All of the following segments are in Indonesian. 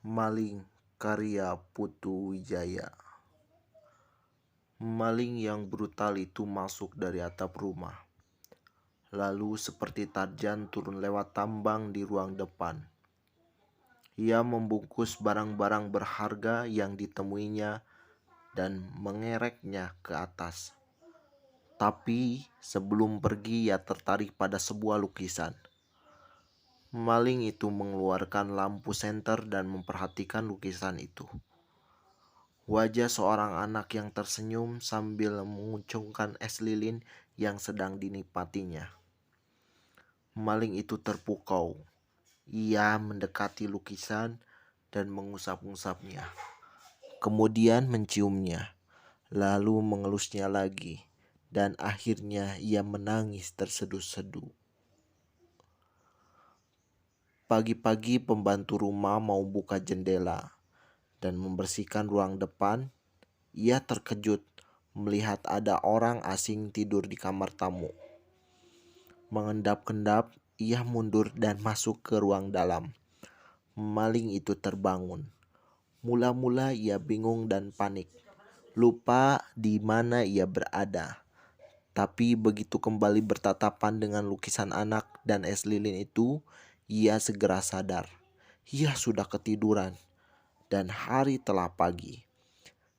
Maling karya Putu Wijaya. Maling yang brutal itu masuk dari atap rumah. Lalu seperti Tarzan turun lewat tambang di ruang depan. Ia membungkus barang-barang berharga yang ditemuinya dan mengereknya ke atas. Tapi sebelum pergi ia tertarik pada sebuah lukisan. Maling itu mengeluarkan lampu senter dan memperhatikan lukisan itu. Wajah seorang anak yang tersenyum sambil mengucungkan es lilin yang sedang dinikmatinya. Maling itu terpukau. Ia mendekati lukisan dan mengusap-usapnya. Kemudian menciumnya, lalu mengelusnya lagi. Dan akhirnya ia menangis terseduh-seduh. Pagi-pagi pembantu rumah mau buka jendela dan membersihkan ruang depan. Ia terkejut melihat ada orang asing tidur di kamar tamu. Mengendap-endap, ia mundur dan masuk ke ruang dalam. Maling itu terbangun. Mula-mula ia bingung dan panik, lupa di mana ia berada. Tapi begitu kembali bertatapan dengan lukisan anak dan es lilin itu, ia segera sadar. Ia sudah ketiduran dan hari telah pagi.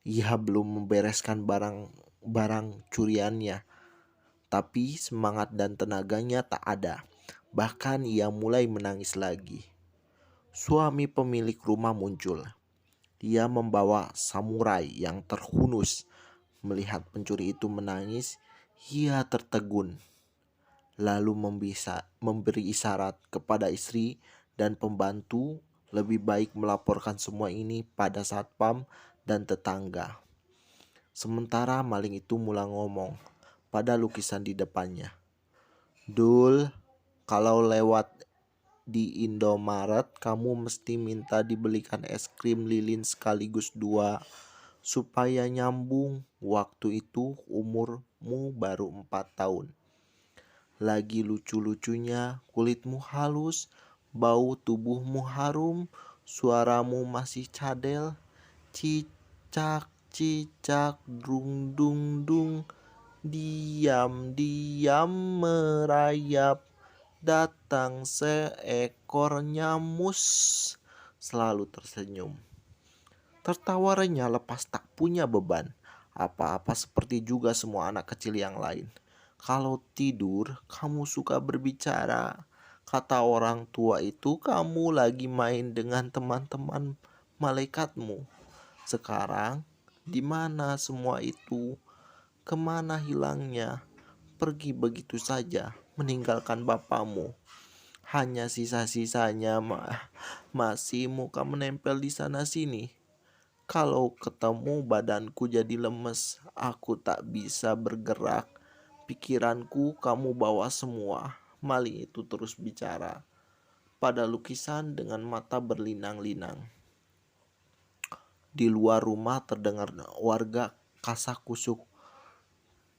Ia belum membereskan barang-barang curiannya, tapi semangat dan tenaganya tak ada. Bahkan ia mulai menangis lagi. Suami pemilik rumah muncul. Dia membawa samurai yang terhunus. Melihat pencuri itu menangis, ia tertegun. Lalu memberi isyarat kepada istri dan pembantu lebih baik melaporkan semua ini pada satpam dan tetangga. Sementara maling itu mulai ngomong pada lukisan di depannya. Dul, kalau lewat di Indomaret, kamu mesti minta dibelikan es krim lilin sekaligus 2 supaya nyambung. Waktu itu umurmu baru 4 tahun. Lagi lucu-lucunya, kulitmu halus, bau tubuhmu harum, suaramu masih cadel. Cicak, cicak, dung, dung, dung. Diam-diam merayap, datang seekor nyamus. Selalu tersenyum. Tertawa renyah lepas tak punya beban. Apa-apa seperti juga semua anak kecil yang lain. Kalau tidur, kamu suka berbicara. Kata orang tua itu kamu lagi main dengan teman-teman malaikatmu. Sekarang, di mana semua itu? Kemana hilangnya? Pergi begitu saja, meninggalkan bapamu. Hanya sisa-sisanya masih muka menempel di sana-sini. Kalau ketemu badanku jadi lemes, aku tak bisa bergerak. Pikiranku kamu bawa semua. Maling itu terus bicara pada lukisan dengan mata berlinang-linang. Di luar rumah terdengar warga kasak-kusuk.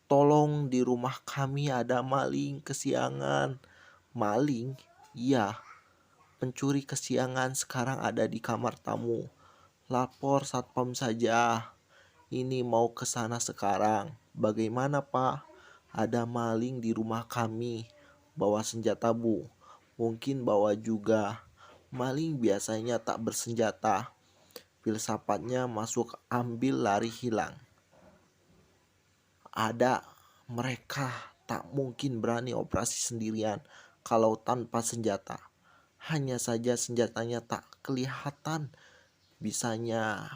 Tolong, di rumah kami ada maling kesiangan. Maling? Iya, pencuri kesiangan sekarang ada di kamar tamu. Lapor satpam saja. Ini mau ke sana sekarang. Bagaimana, Pak? Ada maling di rumah kami. Bawa senjata, Bu. Mungkin bawa juga. Maling biasanya tak bersenjata. Filsafatnya masuk ambil lari hilang. Ada, mereka tak mungkin berani operasi sendirian kalau tanpa senjata. Hanya saja senjatanya tak kelihatan. Biasanya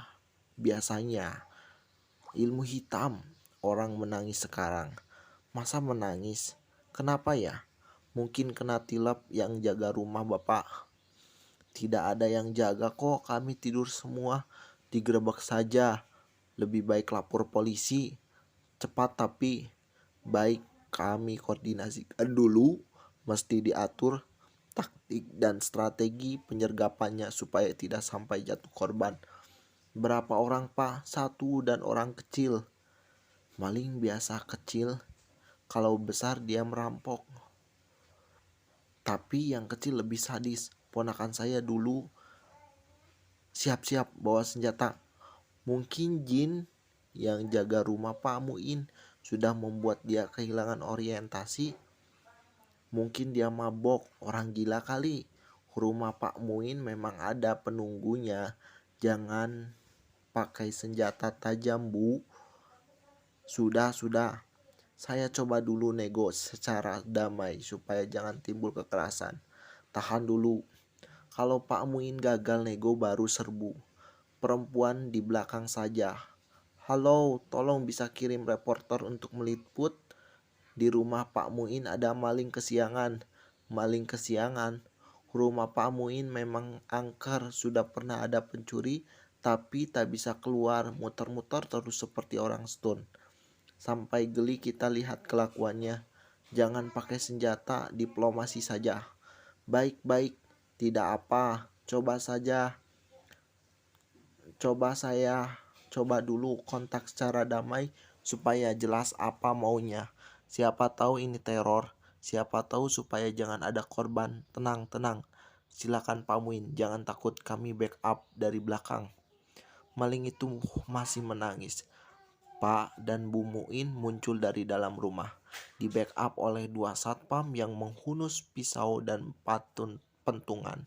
ilmu hitam. Orang menangis sekarang. Masa menangis? Kenapa ya? Mungkin kena tilap yang jaga rumah Bapak. Tidak ada yang jaga kok, kami tidur semua. Digerebek saja. Lebih baik lapor polisi. Cepat tapi baik, kami koordinasikan dulu. Mesti diatur taktik dan strategi penyergapannya supaya tidak sampai jatuh korban. Berapa orang, Pak? 1 dan orang kecil. Maling biasa kecil. Kalau besar dia merampok. Tapi yang kecil lebih sadis. Ponakan saya dulu siap-siap bawa senjata. Mungkin jin yang jaga rumah Pak Muin sudah membuat dia kehilangan orientasi. Mungkin dia mabok, orang gila kali. Rumah Pak Muin memang ada penunggunya. Jangan pakai senjata tajam, Bu. Sudah. Saya coba dulu nego secara damai supaya jangan timbul kekerasan. Tahan dulu. Kalau Pak Muin gagal nego baru serbu. Perempuan di belakang saja. Halo, tolong bisa kirim reporter untuk meliput. Di rumah Pak Muin ada maling kesiangan. Maling kesiangan. Rumah Pak Muin memang angker, sudah pernah ada pencuri, tapi tak bisa keluar, muter-muter terus seperti orang stun. Sampai geli kita lihat kelakuannya. Jangan pakai senjata, diplomasi saja. Baik-baik, tidak apa. Coba dulu kontak secara damai supaya jelas apa maunya. Siapa tahu ini teror, siapa tahu supaya jangan ada korban. Tenang. Silakan Pak Muin, jangan takut, kami backup dari belakang. Maling itu masih menangis. Pak dan Bu Muin muncul dari dalam rumah, di backup oleh 2 satpam yang menghunus pisau dan pentungan.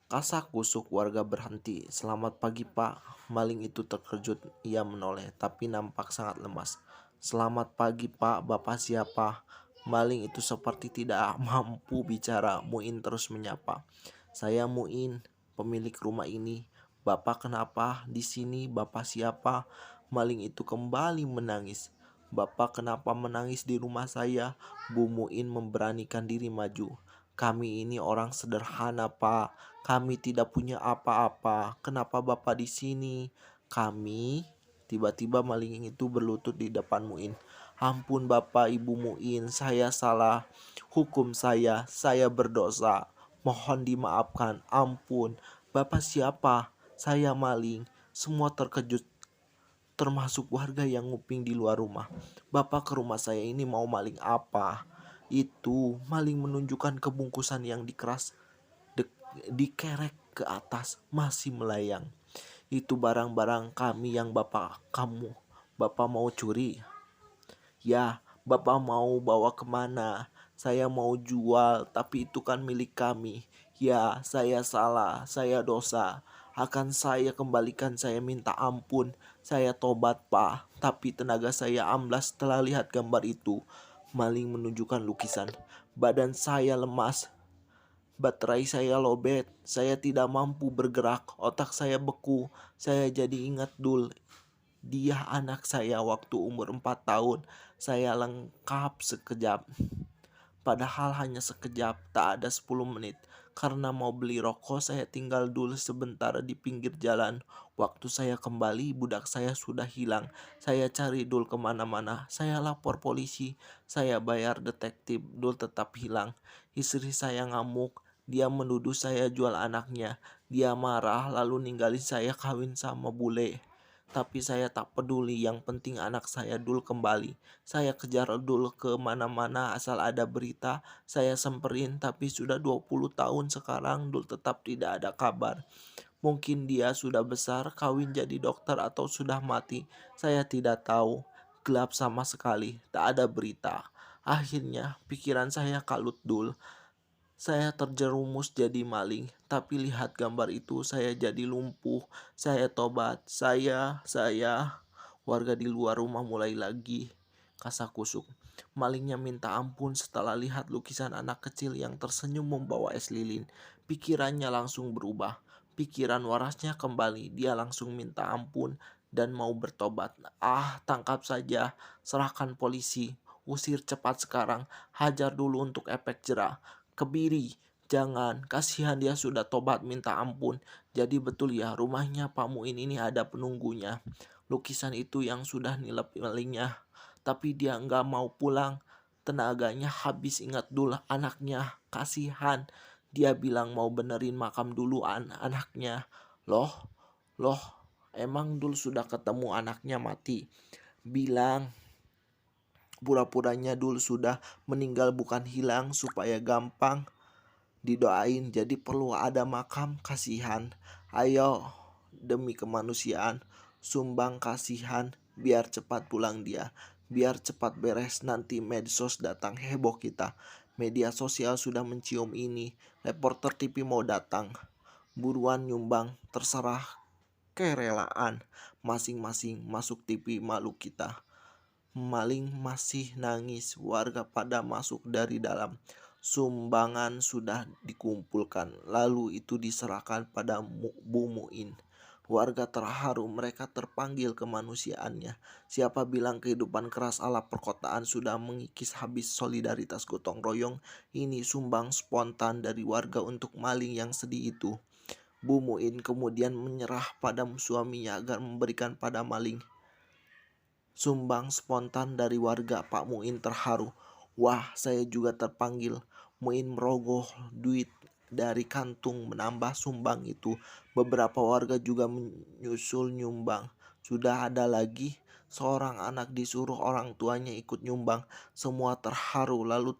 Kasakusuk warga berhenti. Selamat pagi Pak. Maling itu terkejut. Ia menoleh tapi nampak sangat lemas. Selamat pagi Pak, Bapak siapa? Maling itu seperti tidak mampu bicara. Muin terus menyapa. Saya Muin, pemilik rumah ini. Bapak kenapa di sini? Bapak siapa? Maling itu kembali menangis. Bapak kenapa menangis di rumah saya? Bu Muin memberanikan diri maju. Kami ini orang sederhana, Pak. Kami tidak punya apa-apa. Kenapa Bapak di sini? Kami tiba-tiba maling itu berlutut di depan Muin. Ampun Bapak Ibu Muin, saya salah. Hukum saya berdosa. Mohon dimaafkan. Ampun. Bapak siapa? Saya maling. Semua terkejut, termasuk warga yang nguping di luar rumah. Bapak ke rumah saya ini mau maling apa? Itu maling menunjukkan kebungkusan yang dikerek ke atas masih melayang. Itu barang-barang kami yang Bapak mau curi. Ya, Bapak mau bawa kemana? Saya mau jual, tapi itu kan milik kami. Ya, saya salah, saya dosa. Akan saya kembalikan, saya minta ampun. Saya tobat, Pak. Tapi tenaga saya amblas setelah lihat gambar itu. Maling menunjukkan lukisan. Badan saya lemas. Baterai saya lobet. Saya tidak mampu bergerak. Otak saya beku. Saya jadi ingat Dul. Dia anak saya waktu umur 4 tahun. Saya lengkap sekejap. Padahal hanya sekejap, tak ada 10 menit. Karena mau beli rokok, saya tinggal dulu sebentar di pinggir jalan. Waktu saya kembali, budak saya sudah hilang. Saya cari Dul kemana-mana. Saya lapor polisi. Saya bayar detektif. Dul tetap hilang. Istri saya ngamuk. Dia menuduh saya jual anaknya. Dia marah lalu ninggalin saya kawin sama bule. Tapi saya tak peduli, yang penting anak saya Dul kembali. Saya kejar Dul ke mana-mana asal ada berita. Saya semperin, tapi sudah 20 tahun sekarang Dul tetap tidak ada kabar. Mungkin dia sudah besar, kawin jadi dokter atau sudah mati. Saya tidak tahu. Gelap sama sekali, tak ada berita. Akhirnya pikiran saya kalut Dul. Saya terjerumus jadi maling, tapi lihat gambar itu saya jadi lumpuh. Saya tobat, saya. Warga di luar rumah mulai lagi kasakusuk. Malingnya minta ampun setelah lihat lukisan anak kecil yang tersenyum membawa es lilin. Pikirannya langsung berubah. Pikiran warasnya kembali. Dia langsung minta ampun dan mau bertobat. Tangkap saja, serahkan polisi. Usir cepat sekarang, hajar dulu untuk efek jerah. Kebiri, jangan, kasihan dia sudah tobat minta ampun. Jadi betul ya, rumahnya Pak Muin ini ada penunggunya. Lukisan itu yang sudah nilep malingnya. Tapi dia nggak mau pulang. Tenaganya habis, ingat dulu anaknya. Kasihan. Dia bilang mau benerin makam dulu anaknya. Loh, emang dulu sudah ketemu anaknya mati? Bilang pura-puranya dulu sudah meninggal bukan hilang supaya gampang. didoain. Jadi perlu ada makam kasihan. Ayo, demi kemanusiaan, sumbang kasihan biar cepat pulang dia. Biar cepat beres, nanti medsos datang heboh kita. Media sosial sudah mencium ini. Reporter TV mau datang. Buruan nyumbang, terserah kerelaan masing-masing. Masuk TV malu kita. Maling masih nangis, warga pada masuk dari dalam. Sumbangan sudah dikumpulkan, lalu itu diserahkan pada Bu Muin. Warga terharu, mereka terpanggil kemanusiaannya. Siapa bilang kehidupan keras ala perkotaan sudah mengikis habis solidaritas gotong royong? Ini sumbang spontan dari warga untuk maling yang sedih itu. Bu Muin kemudian menyerah pada suaminya agar memberikan pada maling. Sumbang spontan dari warga. Pak Muin terharu. Wah, saya juga terpanggil. Muin merogoh duit dari kantung menambah sumbang itu. Beberapa warga juga menyusul nyumbang. Sudah ada lagi seorang anak disuruh orang tuanya ikut nyumbang. Semua terharu lalu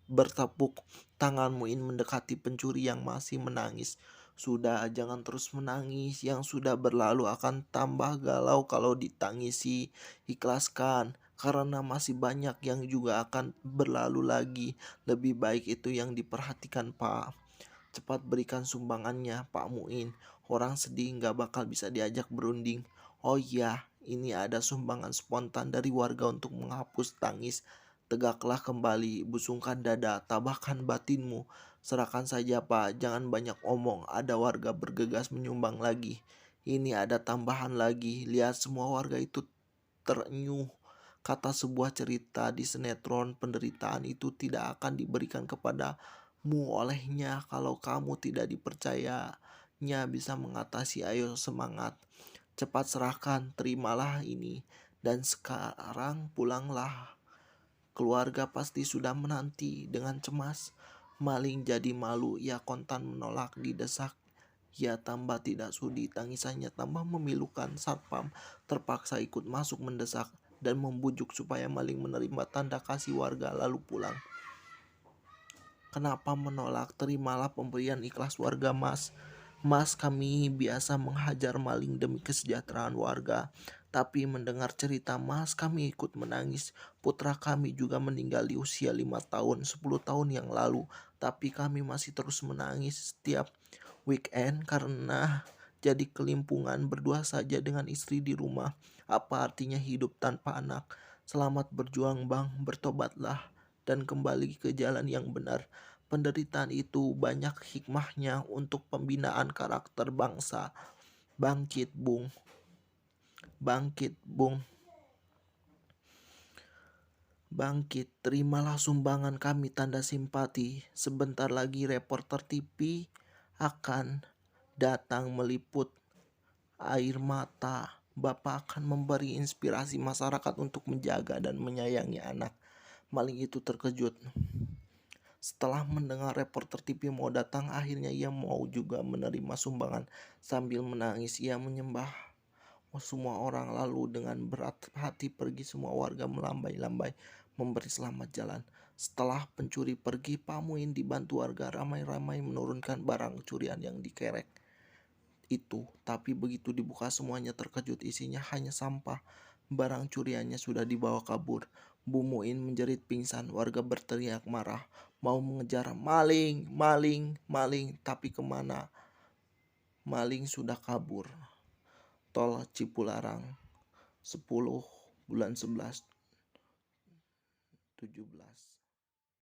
bertepuk tangan. Muin mendekati pencuri yang masih menangis. Sudah, jangan terus menangis. Yang sudah berlalu akan tambah galau kalau ditangisi. Ikhlaskan, karena masih banyak yang juga akan berlalu lagi. Lebih baik itu yang diperhatikan, Pak. Cepat berikan sumbangannya, Pak Muin. Orang sedih nggak bakal bisa diajak berunding. Oh iya, ini ada sumbangan spontan dari warga untuk menghapus tangis. Tegaklah kembali, busungkan dada, tabahkan batinmu. Serahkan saja, Pak, jangan banyak omong. Ada warga bergegas menyumbang lagi. Ini ada tambahan lagi. Lihat, semua warga itu terenyuh. Kata sebuah cerita di sinetron, penderitaan itu tidak akan diberikan kepadamu olehnya kalau kamu tidak dipercayanya bisa mengatasi. Ayo semangat, cepat serahkan, terimalah ini. Dan sekarang pulanglah. Keluarga pasti sudah menanti dengan cemas. Maling jadi malu, ia kontan menolak didesak. Ia tambah tidak sudi, tangisannya tambah memilukan. Satpam terpaksa ikut masuk mendesak dan membujuk supaya maling menerima tanda kasih warga lalu pulang. Kenapa menolak? Terimalah pemberian ikhlas warga, Mas. Mas, kami biasa menghajar maling demi kesejahteraan warga. Tapi mendengar cerita Mas, kami ikut menangis. Putra kami juga meninggal di usia 5 tahun, 10 tahun yang lalu. Tapi kami masih terus menangis setiap weekend karena jadi kelimpungan berdua saja dengan istri di rumah. Apa artinya hidup tanpa anak? Selamat berjuang, Bang. Bertobatlah dan kembali ke jalan yang benar. Penderitaan itu banyak hikmahnya untuk pembinaan karakter bangsa. Bangkit, Bung. Bangkit, Bung. Bangkit, terimalah sumbangan kami tanda simpati. Sebentar lagi reporter TV akan datang meliput air mata. Bapak akan memberi inspirasi masyarakat untuk menjaga dan menyayangi anak. Maling itu terkejut. Setelah mendengar reporter TV mau datang, akhirnya ia mau juga menerima sumbangan. Sambil menangis, ia menyembah semua orang lalu dengan berat hati pergi. Semua warga melambai-lambai memberi selamat jalan. Setelah pencuri pergi, Pak Muin dibantu warga ramai-ramai menurunkan barang curian yang dikerek itu. Tapi begitu dibuka semuanya terkejut, isinya hanya sampah. Barang curiannya sudah dibawa kabur. Bu Muin menjerit pingsan, warga berteriak marah, mau mengejar maling, maling, maling, tapi kemana? Maling sudah kabur. Tol Cipularang, 10 bulan 11 17.